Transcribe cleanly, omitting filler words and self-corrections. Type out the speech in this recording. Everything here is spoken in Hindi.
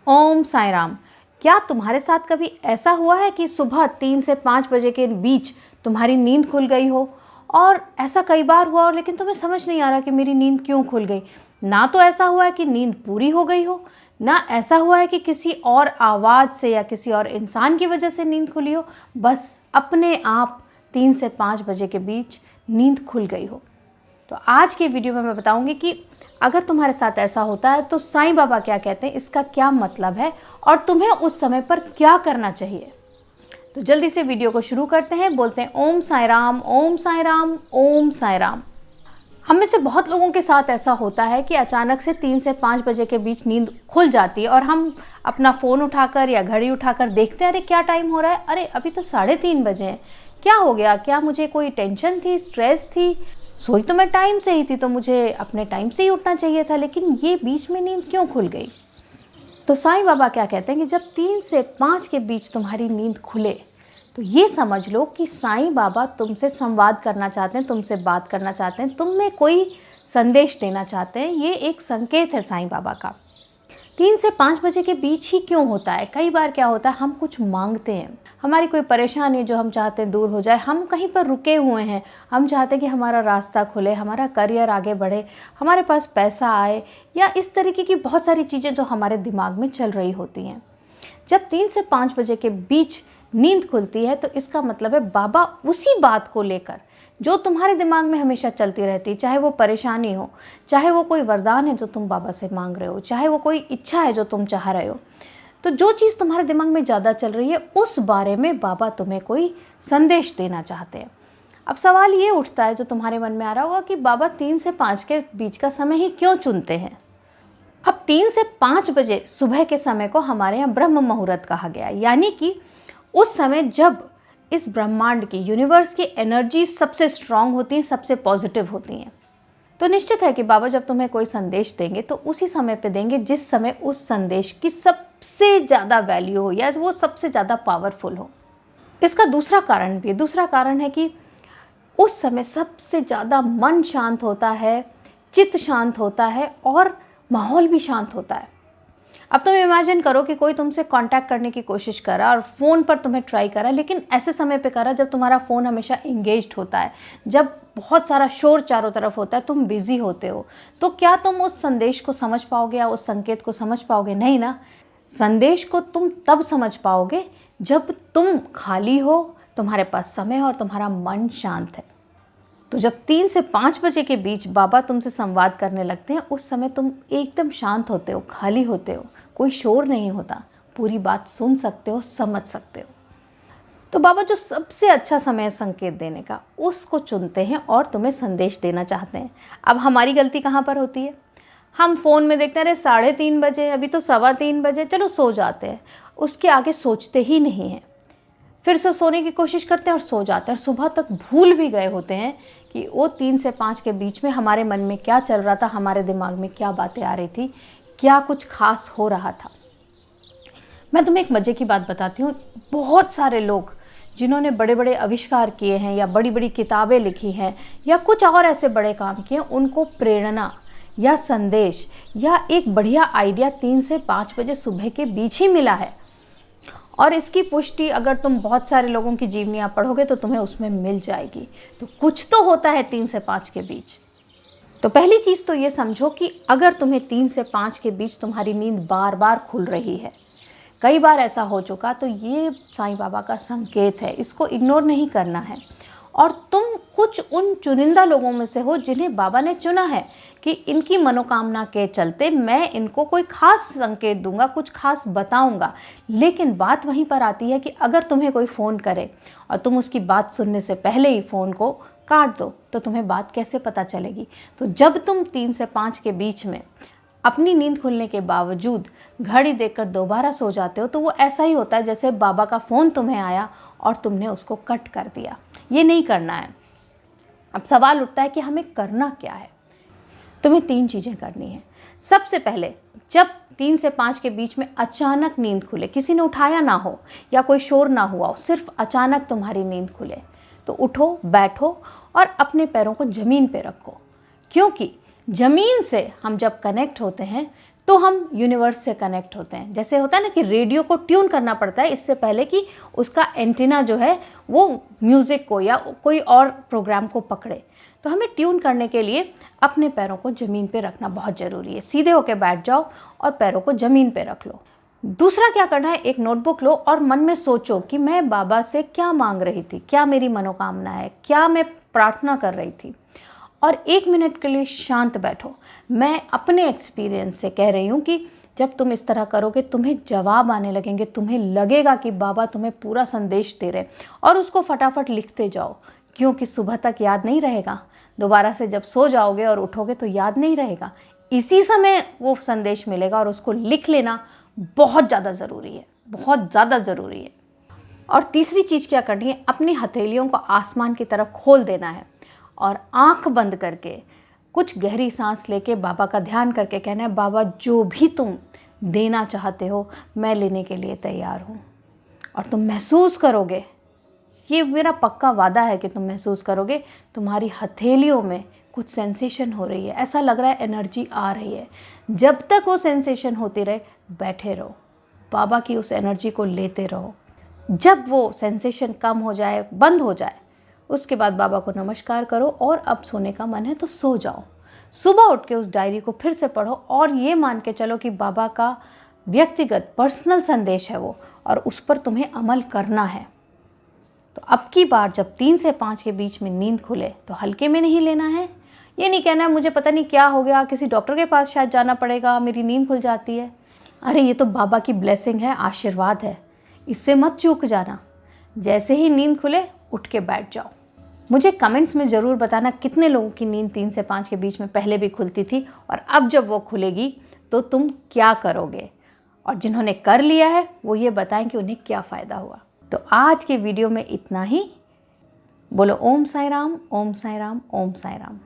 ओम साई राम। क्या तुम्हारे साथ कभी ऐसा हुआ है कि सुबह 3 से 5 बजे के बीच तुम्हारी नींद खुल गई हो? और ऐसा कई बार हुआ और लेकिन तुम्हें समझ नहीं आ रहा कि मेरी नींद क्यों खुल गई। ना तो ऐसा हुआ है कि नींद पूरी हो गई हो, ना ऐसा हुआ है कि किसी और आवाज़ से या किसी और इंसान की वजह से नींद खुली हो। बस अपने आप 3 से 5 बजे के बीच नींद खुल गई हो। तो आज के वीडियो में मैं बताऊंगी कि अगर तुम्हारे साथ ऐसा होता है तो साईं बाबा क्या कहते हैं, इसका क्या मतलब है और तुम्हें उस समय पर क्या करना चाहिए। तो जल्दी से वीडियो को शुरू करते हैं। बोलते हैं ओम साई राम, ओम साई राम, ओम साई राम। हम में से बहुत लोगों के साथ ऐसा होता है कि अचानक से 3 से 5 बजे के बीच नींद खुल जाती है और हम अपना फ़ोन उठाकर या घड़ी उठाकर देखते हैं, अरे क्या टाइम हो रहा है, अरे अभी तो 3:30 बजे हैं, क्या हो गया, क्या मुझे कोई टेंशन थी, स्ट्रेस थी, सोई तो मैं टाइम से ही थी, तो मुझे अपने टाइम से ही उठना चाहिए था, लेकिन ये बीच में नींद क्यों खुल गई। तो साईं बाबा क्या कहते हैं कि जब 3 से 5 के बीच तुम्हारी नींद खुले तो ये समझ लो कि साईं बाबा तुमसे संवाद करना चाहते हैं, तुमसे बात करना चाहते हैं, तुम में कोई संदेश देना चाहते हैं। ये एक संकेत है साईं बाबा का। 3 से 5 बजे के बीच ही क्यों होता है? कई बार क्या होता है, हम कुछ मांगते हैं, हमारी कोई परेशानी है जो हम चाहते हैं दूर हो जाए, हम कहीं पर रुके हुए हैं, हम चाहते हैं कि हमारा रास्ता खुले, हमारा करियर आगे बढ़े, हमारे पास पैसा आए, या इस तरीके की बहुत सारी चीज़ें जो हमारे दिमाग में चल रही होती हैं। जब 3 से 5 बजे के बीच नींद खुलती है तो इसका मतलब है बाबा उसी बात को लेकर जो तुम्हारे दिमाग में हमेशा चलती रहती है, चाहे वो परेशानी हो, चाहे वो कोई वरदान है जो तुम बाबा से मांग रहे हो, चाहे वो कोई इच्छा है जो तुम चाह रहे हो, तो जो चीज़ तुम्हारे दिमाग में ज़्यादा चल रही है उस बारे में बाबा तुम्हें कोई संदेश देना चाहते हैं। अब सवाल ये उठता है जो तुम्हारे मन में आ रहा होगा कि बाबा 3 से 5 के बीच का समय ही क्यों चुनते हैं। अब 3 से 5 बजे सुबह के समय को हमारे यहाँ ब्रह्म मुहूर्त कहा गया है, यानी कि उस समय जब इस ब्रह्मांड की, यूनिवर्स की एनर्जी सबसे स्ट्रांग होती हैं, सबसे पॉजिटिव होती हैं। तो निश्चित है कि बाबा जब तुम्हें कोई संदेश देंगे तो उसी समय पे देंगे जिस समय उस संदेश की सबसे ज़्यादा वैल्यू हो या वो सबसे ज़्यादा पावरफुल हो। इसका दूसरा कारण भी है। दूसरा कारण है कि उस समय सबसे ज़्यादा मन शांत होता है, चित्त शांत होता है और माहौल भी शांत होता है। अब तुम इमेजिन करो कि कोई तुमसे कांटेक्ट करने की कोशिश करा और फ़ोन पर तुम्हें ट्राई करा, लेकिन ऐसे समय पे करा जब तुम्हारा फ़ोन हमेशा इंगेज्ड होता है, जब बहुत सारा शोर चारों तरफ होता है, तुम बिज़ी होते हो, तो क्या तुम उस संदेश को समझ पाओगे या उस संकेत को समझ पाओगे? नहीं ना। संदेश को तुम तब समझ पाओगे जब तुम खाली हो, तुम्हारे पास समय और तुम्हारा मन शांत है। तो जब 3 से 5 बजे के बीच बाबा तुमसे संवाद करने लगते हैं, उस समय तुम एकदम शांत होते हो, खाली होते हो, कोई शोर नहीं होता, पूरी बात सुन सकते हो, समझ सकते हो। तो बाबा जो सबसे अच्छा समय है संकेत देने का, उसको चुनते हैं और तुम्हें संदेश देना चाहते हैं। अब हमारी गलती कहाँ पर होती है? हम फ़ोन में देखते हैं, अरे 3:30 बजे, अभी तो 3:15 बजे, चलो सो जाते हैं, उसके आगे सोचते ही नहीं हैं। फिर से सोने की कोशिश करते हैं और सो जाते हैं और सुबह तक भूल भी गए होते हैं कि वो 3 से 5 के बीच में हमारे मन में क्या चल रहा था, हमारे दिमाग में क्या बातें आ रही थी, क्या कुछ खास हो रहा था। मैं तुम्हें एक मज़े की बात बताती हूँ। बहुत सारे लोग जिन्होंने बड़े बड़े आविष्कार किए हैं या बड़ी बड़ी किताबें लिखी हैं या कुछ और ऐसे बड़े काम किए हैं, उनको प्रेरणा या संदेश या एक बढ़िया आइडिया 3 से 5 बजे सुबह के बीच ही मिला है। और इसकी पुष्टि अगर तुम बहुत सारे लोगों की जीवनियाँ पढ़ोगे तो तुम्हें उसमें मिल जाएगी। तो कुछ तो होता है 3 से 5 के बीच। तो पहली चीज़ तो ये समझो कि अगर तुम्हें 3 से 5 के बीच तुम्हारी नींद बार बार खुल रही है, कई बार ऐसा हो चुका, तो ये साईं बाबा का संकेत है, इसको इग्नोर नहीं करना है। और तुम कुछ उन चुनिंदा लोगों में से हो जिन्हें बाबा ने चुना है कि इनकी मनोकामना के चलते मैं इनको कोई खास संकेत दूंगा, कुछ खास बताऊंगा। लेकिन बात वहीं पर आती है कि अगर तुम्हें कोई फ़ोन करे और तुम उसकी बात सुनने से पहले ही फ़ोन को काट दो तो तुम्हें बात कैसे पता चलेगी? तो जब तुम 3 से 5 के बीच में अपनी नींद खुलने के बावजूद घड़ी देखकर दोबारा सो जाते हो तो वो ऐसा ही होता है जैसे बाबा का फ़ोन तुम्हें आया और तुमने उसको कट कर दिया। ये नहीं करना है। अब सवाल उठता है कि हमें करना क्या है? तुम्हें 3 चीज़ें करनी है। सबसे पहले, जब 3 से 5 के बीच में अचानक नींद खुले, किसी ने उठाया ना हो या कोई शोर ना हुआ हो, सिर्फ अचानक तुम्हारी नींद खुले, तो उठो, बैठो और अपने पैरों को ज़मीन पे रखो। क्योंकि ज़मीन से हम जब कनेक्ट होते हैं तो हम यूनिवर्स से कनेक्ट होते हैं। जैसे होता है ना कि रेडियो को ट्यून करना पड़ता है इससे पहले कि उसका एंटीना जो है वो म्यूज़िक को या कोई और प्रोग्राम को पकड़े। तो हमें ट्यून करने के लिए अपने पैरों को ज़मीन पे रखना बहुत ज़रूरी है। सीधे होकर बैठ जाओ और पैरों को ज़मीन पे रख लो। दूसरा क्या करना है, एक नोटबुक लो और मन में सोचो कि मैं बाबा से क्या मांग रही थी, क्या मेरी मनोकामना है, क्या मैं प्रार्थना कर रही थी, और 1 मिनट के लिए शांत बैठो। मैं अपने एक्सपीरियंस से कह रही हूँ कि जब तुम इस तरह करोगे तुम्हें जवाब आने लगेंगे, तुम्हें लगेगा कि बाबा तुम्हें पूरा संदेश दे रहे, और उसको फटाफट लिखते जाओ, क्योंकि सुबह तक याद नहीं रहेगा। दोबारा से जब सो जाओगे और उठोगे तो याद नहीं रहेगा। इसी समय वो संदेश मिलेगा और उसको लिख लेना बहुत ज़्यादा ज़रूरी है, बहुत ज़्यादा ज़रूरी है। और तीसरी चीज़ क्या करनी है, अपनी हथेलियों को आसमान की तरफ खोल देना है और आंख बंद करके कुछ गहरी सांस लेके बाबा का ध्यान करके कहना है, बाबा जो भी तुम देना चाहते हो मैं लेने के लिए तैयार हूँ। और तुम महसूस करोगे, ये मेरा पक्का वादा है कि तुम महसूस करोगे तुम्हारी हथेलियों में कुछ सेंसेशन हो रही है, ऐसा लग रहा है एनर्जी आ रही है। जब तक वो सेंसेशन होती रहे बैठे रहो, बाबा की उस एनर्जी को लेते रहो। जब वो सेंसेशन कम हो जाए, बंद हो जाए, उसके बाद बाबा को नमस्कार करो और अब सोने का मन है तो सो जाओ। सुबह उठ के उस डायरी को फिर से पढ़ो और ये मान के चलो कि बाबा का व्यक्तिगत पर्सनल संदेश है वो, और उस पर तुम्हें अमल करना है। तो अब की बार जब 3 से 5 के बीच में नींद खुले तो हल्के में नहीं लेना है। ये नहीं कहना है मुझे पता नहीं क्या हो गया, किसी डॉक्टर के पास शायद जाना पड़ेगा, मेरी नींद खुल जाती है। अरे ये तो बाबा की ब्लेसिंग है, आशीर्वाद है, इससे मत चूक जाना। जैसे ही नींद खुले उठ के बैठ जाओ। मुझे कमेंट्स में ज़रूर बताना कितने लोगों की नींद 3 से 5 के बीच में पहले भी खुलती थी और अब जब वो खुलेगी तो तुम क्या करोगे। और जिन्होंने कर लिया है वो ये बताएं कि उन्हें क्या फ़ायदा हुआ। तो आज के वीडियो में इतना ही। बोलो ओम साई राम, ओम साई राम, ओम साई राम।